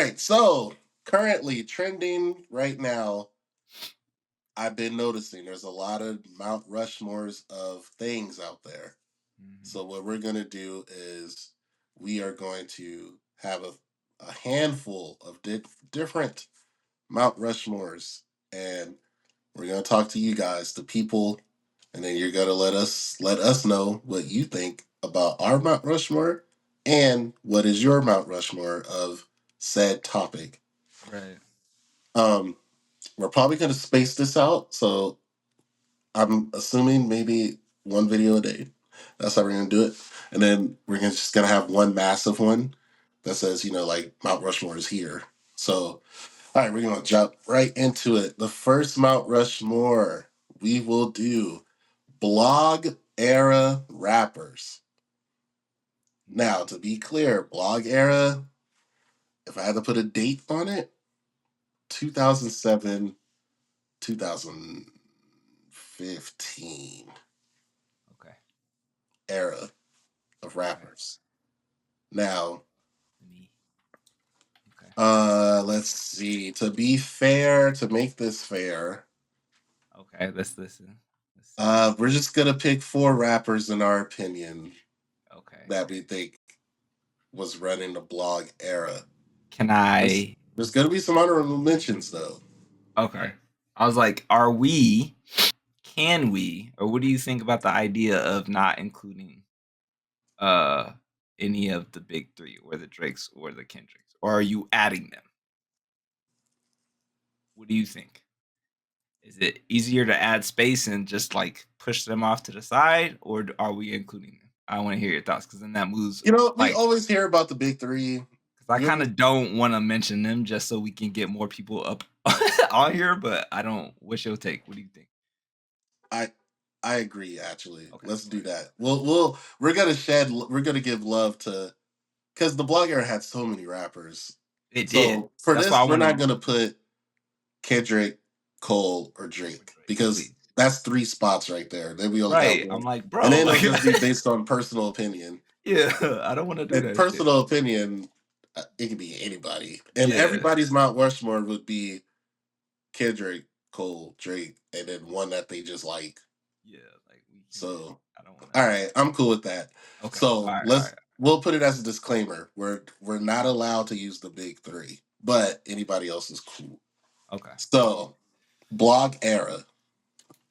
right. So currently trending right now, I've been noticing there's a lot of Mount Rushmores of things out there. So what we're gonna do is we are going to have a handful of different Mount Rushmores, and we're gonna talk to you guys, the people, and then you're gonna let us know what you think about our Mount Rushmore and what is your Mount Rushmore of said topic. Right. Um, we're probably gonna space this out, so I'm assuming maybe one video a day. That's how we're gonna do it, and then just gonna have one massive one that says, like Mount Rushmore is here. So, all right, we're gonna jump right into it. The first Mount Rushmore we will do blog era rappers. Now, to be clear, blog era, if I had to put a date on it, 2007, 2015 Okay. era of rappers. Now, let's see. To be fair, to make this fair, okay, let's listen. We're just gonna pick 4 rappers in our opinion. Okay. That we think was running the blog era. Can I? There's gonna be some honorable mentions though. Okay. I was like, can we, or what do you think about the idea of not including any of the big 3 or the Drakes or the Kendricks? Or are you adding them? What do you think? Is it easier to add space and just like push them off to the side, or are we including them? I want to hear your thoughts because then that moves. We always hear about the big 3. Because I kind of don't want to mention them just so we can get more people up on here, but I don't. What's your take? What do you think? I agree. Actually, okay, let's do that. We're gonna give love to, because the blog era had so many rappers. It did. For this, we're not gonna put Kendrick, Cole, or Drake because that's 3 spots right there. Then we only right. I'm like, bro, and then it'll just be based on personal opinion. Yeah, I don't want to do that. Personal opinion, it could be anybody, and everybody's Mount Rushmore would be Kendrick, Cole, Drake, and then one that they just like. Yeah, like so. I don't want. All right, I'm cool with that. Okay. So we'll put it as a disclaimer. We're not allowed to use the big 3, but anybody else is cool. Okay. So, blog era,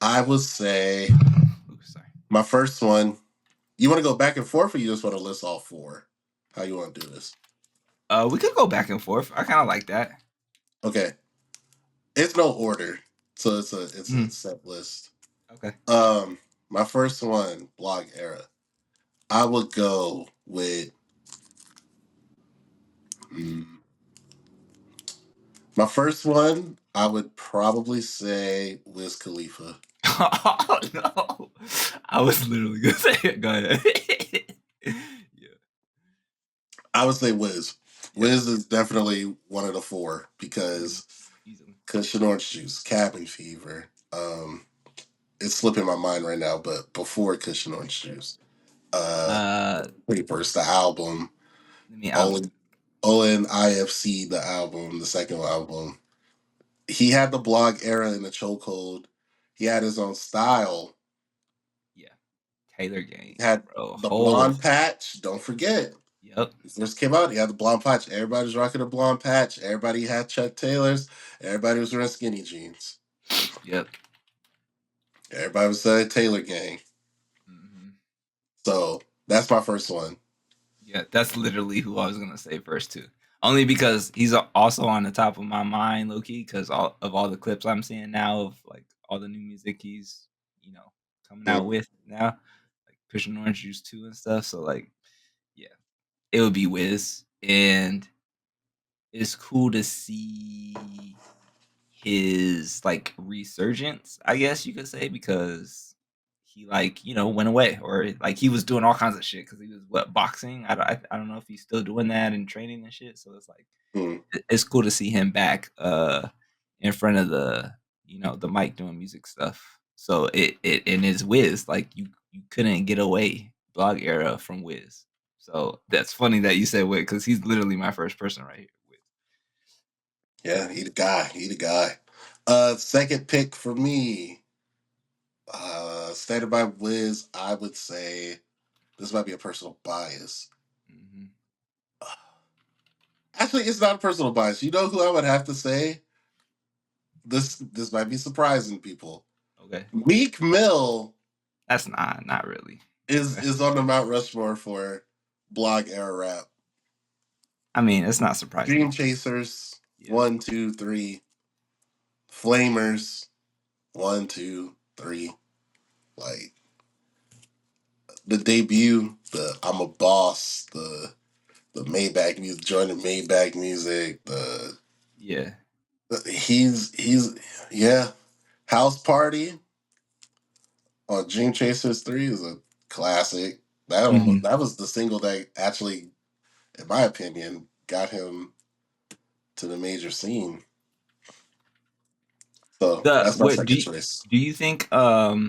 I would say. My first one. You want to go back and forth, or you just want to list all 4? How you want to do this? We could go back and forth. I kind of like that. Okay. It's no order, so it's a set list. Okay. My first one, blog era. I would go with my first one. I would probably say Wiz Khalifa. Oh no! I was literally gonna say it. Go ahead. Yeah. I would say Wiz. Yeah. Wiz is definitely one of the 4 because Cushion Orange Juice, Cabin Fever. It's slipping my mind right now, but before Cushion Orange Juice, Papers, the album, ONIFC, the album, the second album. He had the blog era in the chokehold. He had his own style. Yeah, Taylor Gang. He had the blonde patch. Don't forget. Yep. He first came out, he had the blonde patch. Everybody was rocking a blonde patch. Everybody had Chuck Taylors. Everybody was wearing skinny jeans. Yep. Everybody was saying Taylor Gang. Mm-hmm. So that's my first one. Yeah, that's literally who I was gonna say first too. Only because he's also on the top of my mind, low key, because of all the clips I'm seeing now of like all the new music he's coming out with now, like Pushing Orange Juice 2 and stuff. So like, yeah, it would be Wiz, and it's cool to see his like resurgence, I guess you could say, because he went away, or like he was doing all kinds of shit because he was boxing. I don't know if he's still doing that and training and shit. So it's like it's cool to see him back in front of the the mic doing music stuff. So it and it's Wiz, like you couldn't get away blog era from Wiz. So that's funny that you said Wiz because he's literally my first person right here. Yeah, he the guy. He the guy. Second pick for me. Standard by Wiz, I would say this might be a personal bias. Mm-hmm. Actually, it's not a personal bias. You know who I would have to say? This might be surprising people. Okay, Meek Mill that's not really. Okay, is on the Mount Rushmore for blog era rap. I mean it's not surprising. Dream Chasers, Yeah, 1, 2, 3. Flamers, 1, 2, 3. Like the debut, the I'm a boss, the Maybach music, joining Maybach music, yeah. he's yeah. House Party on Dream Chasers 3 is a classic. Mm-hmm. That was the single that actually, in my opinion, got him to the major scene. So The that's my what second choice. do you think? Hmm,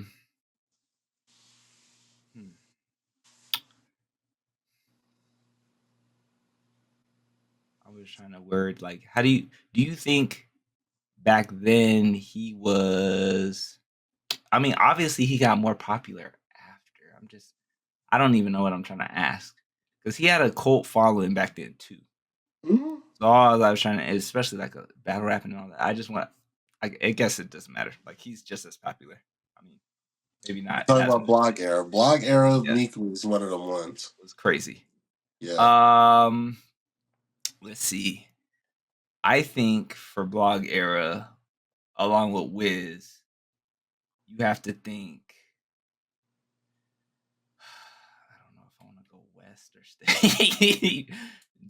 I was trying to word like how do you think back then he was? I mean, obviously he got more popular after. I don't even know what I'm trying to ask because he had a cult following back then too. Mhm. So all I was trying to, especially like a battle rap and all that. I just want, I guess it doesn't matter. Like he's just as popular. I mean, maybe not Talking as about much. blog era. Blog era, Yes, Meek was one of them ones. it was crazy. Yeah. Um, let's see. I think for blog era, along with Wiz, you have to think. I don't know if I want to go west or state.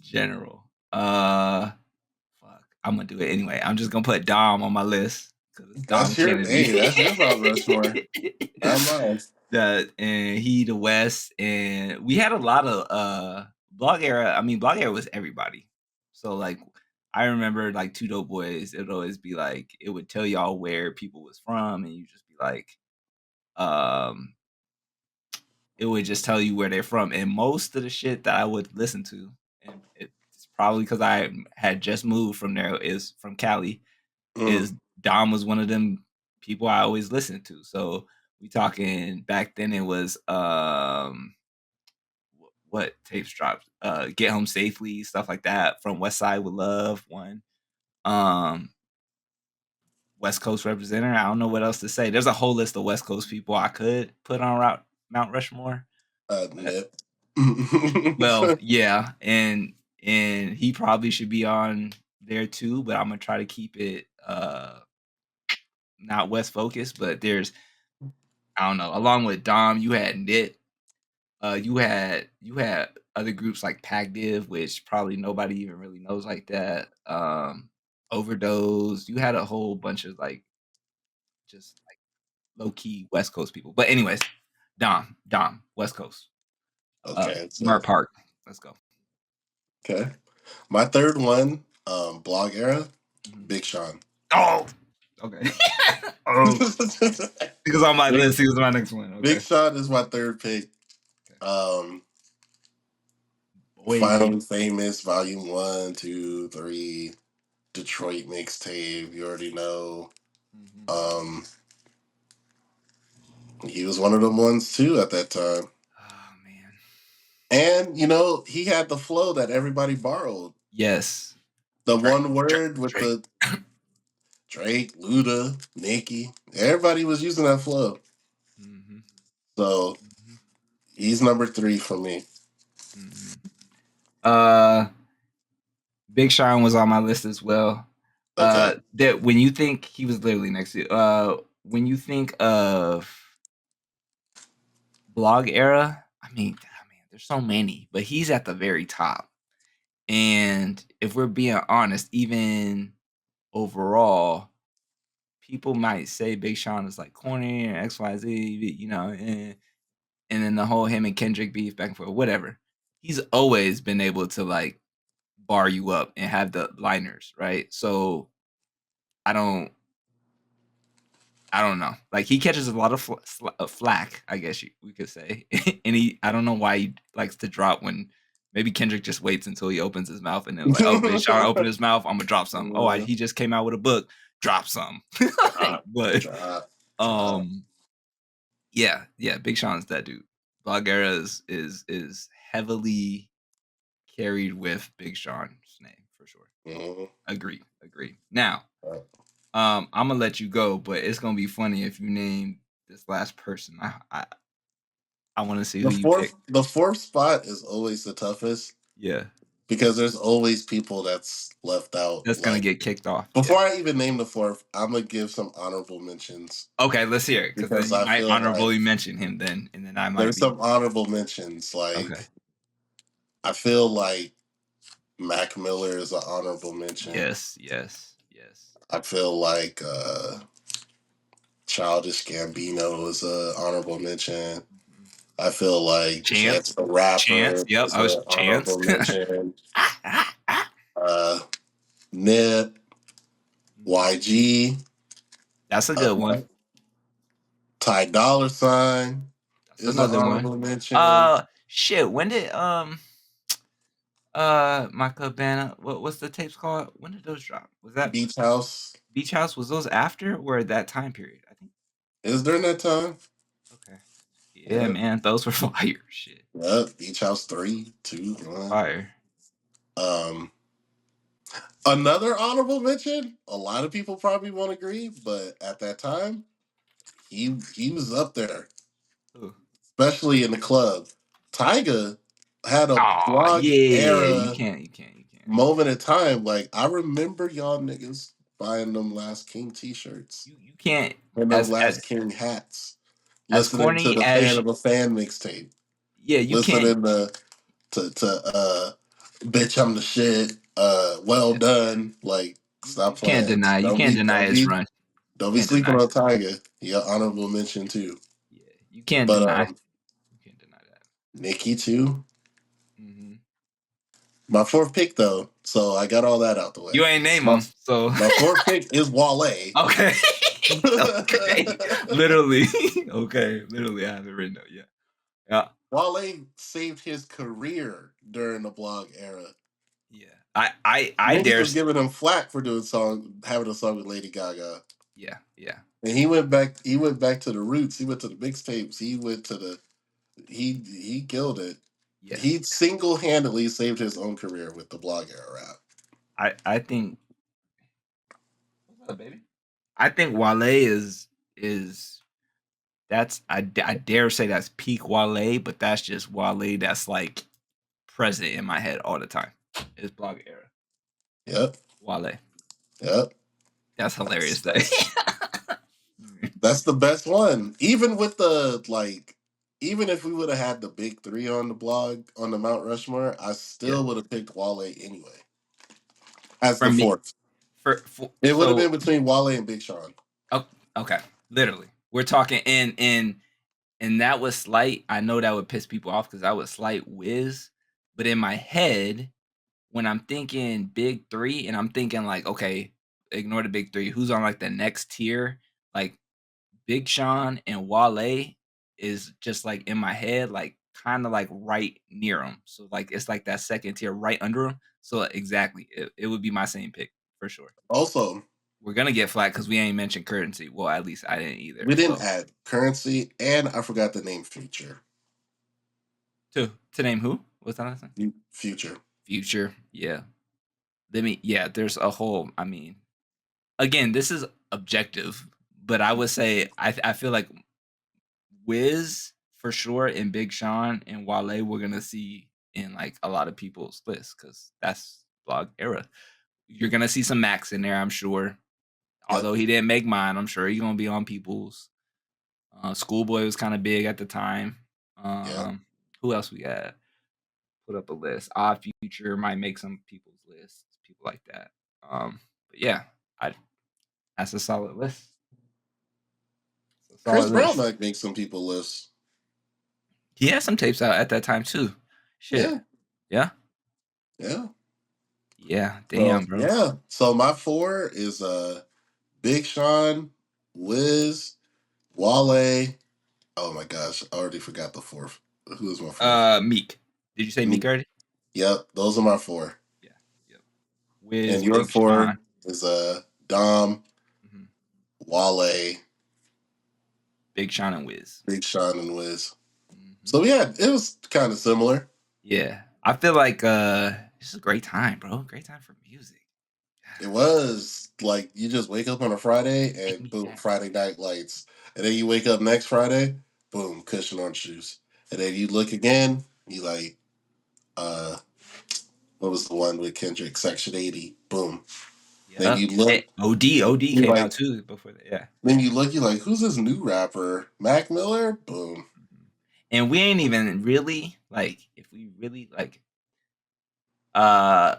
General. Fuck. I'm gonna do it anyway. I'm just gonna put Dom on my list because it's Dom Kennedy. That's your Mount Rushmore. Not mine. And he the West, and we had a lot of blog era. I mean, blog era was everybody. So like, I remember like Two Dope Boys. It would always be like it would tell y'all where people was from, and you just be like, um, it would just tell you where they're from. And most of the shit that I would listen to, and it's probably because I had just moved from there, is from Cali. Mm. Is Dom was one of them people I always listened to. So we talking back then it was what tapes dropped? Get Home Safely, stuff like that. From West Side with Love, one. Um West Coast representative. I don't know what else to say. There's a whole list of West Coast people I could put on Mount Rushmore. But Nip. well, yeah, and he probably should be on there too, but I'm gonna try to keep it not West focused, but there's I don't know. Along with Dom, you had Nit. You had other groups like Pagdiv, which probably nobody even really knows like that. Overdose. You had a whole bunch of like just like low key West Coast people. But anyways, Dom, West Coast. Okay, so Smart Park. Let's go. okay. My third one, blog era, Mhm. Big Sean. Oh, okay. Oh, he was on my Big list. He was my next one. Big Okay. Sean is my third pick. Okay. Um, Boy. Finally Famous, Volume 1, 2, 3, Detroit mixtape. You already know. Mhm. Um, he was one of them ones too at that time. Oh man. And he had the flow that everybody borrowed. Yes. The Drake. one word with Drake. the Drake, Luda, Nicki. Everybody was using that flow. Mhm. So Mhm. he's number 3 for me. Mhm. Uh, Big Sean was on my list as well. Okay. That when you think he was literally next to you, when you think of blog era, I mean, there's so many, but he's at the very top. And if we're being honest, even overall, people might say Big Sean is like corny or XYZ, and then the whole him and Kendrick beef back and forth, whatever. He's always been able to like bar you up and have the liners, right? So I don't I don't know. Like he catches a lot of flack, I guess we could say, and I don't know why he likes to drop when Maybe Kendrick just waits until he opens his mouth and then like, oh, Big Sean opened his mouth, I'm gonna drop something. Oh, he just came out with a book, drop some. But drop. yeah, Big Sean's that dude. Blog Era is heavily carried with Big Sean's name for sure. Mm-hmm. Agree. Now, I'm gonna let you go, but it's gonna be funny if you name this last person. I want to see who you pick. The fourth spot is always the toughest. Yeah, because there's always people that's left out. that's gonna Like get kicked off. before I even name the fourth, I'm gonna give some honorable mentions. Okay, let's hear it because then you I might feel honorably like mention him then, and then I might there's be some honorable mentions. okay. Like I feel like Mac Miller is an honorable mention. Yes. I feel like Childish Gambino is an honorable mention. I feel like Chance the Chance. Rapper Yep, is I was an Chance. honorable mention. uh, Nip, YG. That's a good one. Dolla Sign That's is an another one. honorable mention. Shit. When did my Cabana? What's the tapes called? When did those drop? Was that Beach House Beach House? Was those after or that time period? I think. is during that time. Okay. Yeah, Yeah. man, those were fire. Shit. Yep. Beach House 3, 2, Those were 1. fire. Another honorable mention. A lot of people probably won't agree, but at that time, he was up there, Ooh. especially in the club. Tyga had a Oh blog yeah, you era can't. moment in time. Like I remember y'all niggas buying them Last King t-shirts You can't and them Last King hats. as Listening to corny the Fan as of a Fan mixtape. yeah, you can't. Listening to bitch I'm the shit. Well done. Like stop You can't playing. deny. You can't deny his run. Don't You be can't sleeping deny. on Tyga. You got honorable mention too. Yeah, you can't But deny. You can't deny that. Nicki too. Mm-hmm. My fourth pick though, so I got all that out the way. You ain't name him, so My fourth pick is Wale. okay. Okay, literally. Okay, literally. I have it written down. Yeah. Wale saved his career during the blog era. Yeah. I Niggas dare. was giving him flack for having a song with Lady Gaga. Yeah. And he went back. He went back to the roots. He went to the mixtapes. He went to the. He killed it. Yeah. He single handedly saved his own career with the blog era rap. I think. What's up, baby? I think Wale is that's I dare say that's peak Wale, but that's just Wale that's like present in my head all the time. It's blog era. Yep. Wale. Yep. That's hilarious. That's the best one. Even with the like, even if we would have had the big three on the blog on the Mount Rushmore, I Yeah. still would have picked Wale anyway as For the me, fourth. for It would have so been between Wale and Big Sean. oh, okay, literally, we're talking and that was slight. I know that would piss people off because I was slight Wiz, but in my head, when I'm thinking big three, and I'm thinking like, okay, ignore the big three. Who's on like the next tier? Like Big Sean and Wale is just like in my head, like kind of like right near him. So like it's like that second tier right under him. So exactly, it would be my same pick for sure. Also, We're gonna get flat because we ain't mentioned currency. Well, at least I didn't either. we didn't So add currency, and I forgot the name Future. to name who? What's that last name? Future. Future. Yeah. Yeah, there's a whole. I mean, again, this is objective, but I would say I feel like Wiz for sure and Big Sean and Wale we're gonna see in like a lot of people's lists because that's blog era. You're gonna see some Max in there, I'm sure. Although he didn't make mine, I'm sure he's gonna be on people's. Schoolboy was kind of big at the time. Who else we got? Put up a list. Odd Future might make some people's lists, people like that. But yeah, that's a solid list. Chris Brown might make some people lists. He had some tapes out at that time too. Shit. Yeah. Damn, bro. Yeah. So my four is Big Sean, Wiz, Wale. Oh my gosh, I already forgot the fourth. Who is my fourth? Meek. Did you say Meek already? Yep, those are my 4. Yeah, yep. And Wiz, your Big 4 Sean. is Dom, Mhm. Wale, Big Sean and Wiz. Big Sean, and Wiz. Mhm. So yeah, it was kind of similar. Yeah, I feel like this is a great time, bro. Great time for music. It was like you just wake up on a Friday Take and me boom, back. Friday night lights. And then you wake up next Friday, boom, cushion on shoes. And then you look again, you like, uh, what was the one with Kendrick, Section 80? Boom. Then Yep. you look, Hey, OD you came out like, too before that. Yeah. then you look, you're like, who's this new rapper? Mac Miller? Boom. Mhm. And we ain't even really like if we really like uh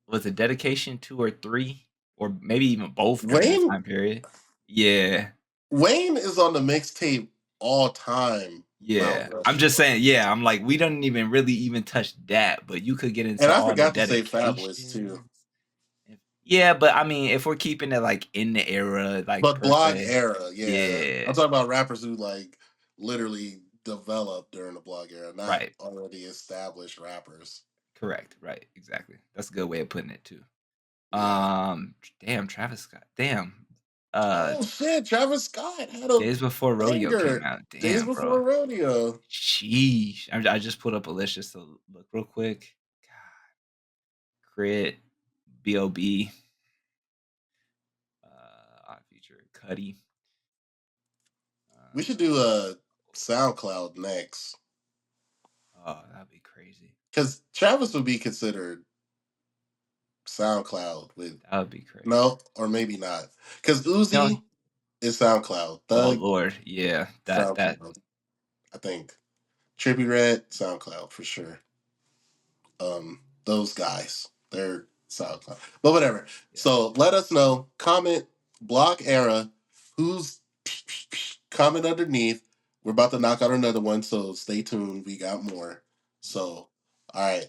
was it dedication 2 or 3 or maybe even both during that Wayne time period. Yeah. Wayne is on the mixtape all time Mount Yeah. I'm just Rushmore. saying, yeah, I'm like, we don't even really even touch that, but you could get And into I all the forgot to say Fabulous too. dedications. Yeah, but I mean, if we're keeping it like in the era, like But per blog se, era, yeah. I'm yeah, talking about rappers who like literally developed during the blog era, not right, already established rappers. correct, right, exactly. That's a good way of putting it too. Yeah. Damn, Travis Scott, damn, uh, Oh shit, Travis Scott had a Days Before Rodeo came banger out. days Damn, bro, before rodeo. sheesh. I just put up a list just to look real quick. God, Crit, B.O.B. I featured Cuddy. We should do a SoundCloud next. Oh, that'd be crazy. Because Travis would be considered SoundCloud with That would be crazy. no, or maybe not. Because You know, Uzi is SoundCloud. oh Thug, Lord, yeah, that SoundCloud. I think. Trippy Red, SoundCloud for sure. Those guys, they're SoundCloud. But whatever. yeah. So let us know. Comment block era. Who's comment underneath. We're about to knock out another one, so stay tuned. We got more. So, all right.